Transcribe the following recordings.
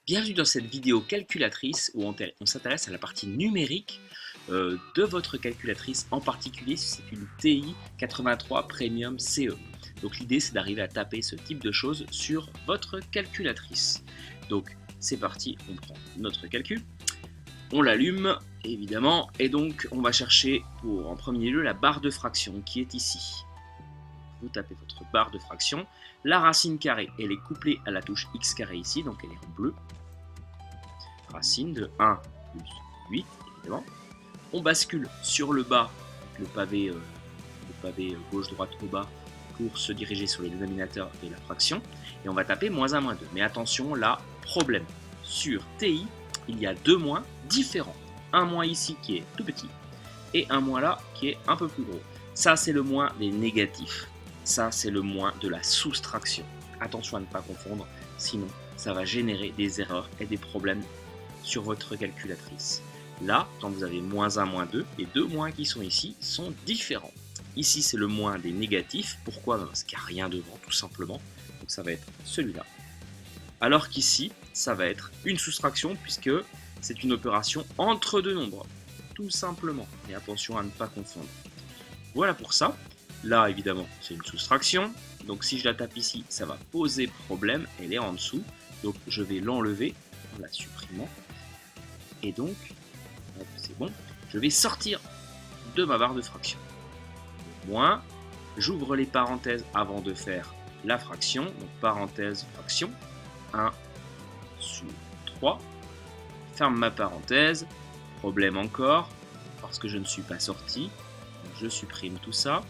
Bienvenue dans cette vidéo calculatrice où on s'intéresse à la partie numérique de votre calculatrice, en particulier si c'est une TI 83 Premium CE. Donc l'idée c'est d'arriver à taper ce type de choses sur votre calculatrice. Donc c'est parti, on prend notre calcul, on l'allume évidemment et donc on va chercher en premier lieu la barre de fraction qui est ici. Vous tapez votre barre de fraction, la racine carrée elle est couplée à la touche x carré ici, donc elle est en bleu. Racine de 1 plus 8 évidemment. On bascule sur le bas, le pavé gauche-droite au bas pour se diriger sur le dénominateur et la fraction. Et on va taper moins 1, moins 2. Mais attention, là, problème. Sur TI, il y a deux moins différents. Un moins ici qui est tout petit et un moins là qui est un peu plus gros. Ça, c'est le moins des négatifs. Ça, c'est le moins de la soustraction. Attention à ne pas confondre, sinon ça va générer des erreurs et des problèmes sur votre calculatrice. Là, quand vous avez moins 1, moins 2, les deux moins qui sont ici sont différents. Ici, c'est le moins des négatifs. Pourquoi? Parce qu'il n'y a rien devant, tout simplement. Donc ça va être celui-là. Alors qu'ici, ça va être une soustraction, puisque c'est une opération entre deux nombres. Tout simplement. Et attention à ne pas confondre. Voilà pour ça. Là, évidemment, c'est une soustraction. Donc si je la tape ici, ça va poser problème. Elle est en dessous. Donc je vais l'enlever en la supprimant. Et donc, c'est bon, je vais sortir de ma barre de fraction. Moins, j'ouvre les parenthèses avant de faire la fraction. Donc parenthèse, fraction, 1 sur 3. Ferme ma parenthèse. Problème encore, parce que je ne suis pas sorti. Donc je supprime tout ça.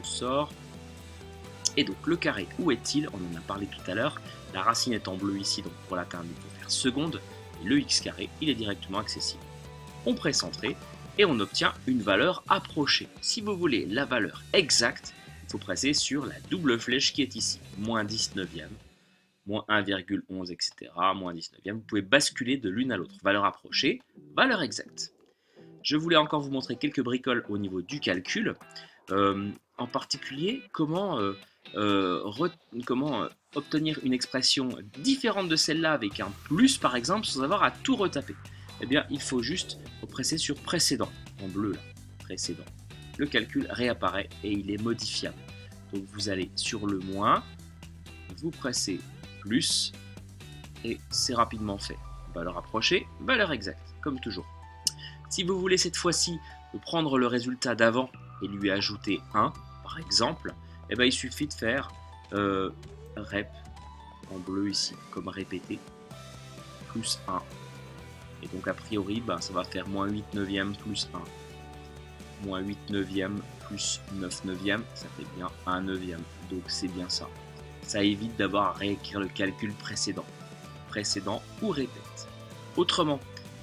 Je sors. Et donc le carré, où est-il? On en a parlé tout à l'heure. La racine est en bleu ici, donc pour l'atteindre, il faut faire seconde. Et le x carré, il est directement accessible. On presse Entrée et on obtient une valeur approchée. Si vous voulez la valeur exacte, il faut presser sur la double flèche qui est ici. Moins 19e, moins 1,11, etc. Moins 19e. Vous pouvez basculer de l'une à l'autre. Valeur approchée, valeur exacte. Je voulais encore vous montrer quelques bricoles au niveau du calcul. En particulier, comment obtenir une expression différente de celle-là avec un plus par exemple sans avoir à tout retaper. Eh bien, il faut juste presser sur précédent, en bleu là, précédent. Le calcul réapparaît et il est modifiable. Donc vous allez sur le moins, vous pressez plus et c'est rapidement fait. Valeur approchée, valeur exacte, comme toujours. Si vous voulez cette fois-ci prendre le résultat d'avant et lui ajouter 1, par exemple, eh bien, il suffit de faire rep en bleu ici, comme répéter, plus 1. Et donc a priori, ça va faire moins 8 neuvième plus 1. Moins 8 neuvième plus 9 neuvième, ça fait bien 1 neuvième. Donc c'est bien ça. Ça évite d'avoir à réécrire le calcul précédent. Précédent ou répète. Autrement,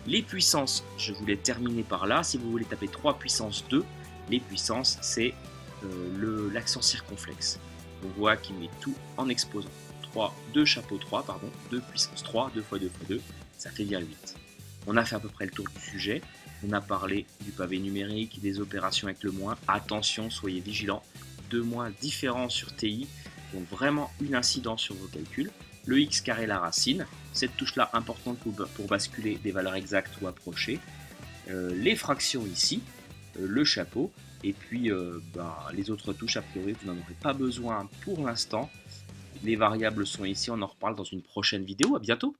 les puissances, je voulais terminer par là. Si vous voulez taper 3 puissance 2, les puissances, c'est l'accent circonflexe. On voit qu'il met tout en exposant. 2 chapeau 3, pardon, 2 puissance 3, 2 fois 2 fois 2, ça fait bien 8. On a fait à peu près le tour du sujet. On a parlé du pavé numérique, des opérations avec le moins. Attention, soyez vigilants. Deux moins différents sur TI ont vraiment une incidence sur vos calculs. Le x carré, la racine, cette touche-là importante pour basculer des valeurs exactes ou approchées. Les fractions ici, le chapeau. Et puis les autres touches, a priori, vous n'en aurez pas besoin pour l'instant. Les variables sont ici, on en reparle dans une prochaine vidéo. À bientôt!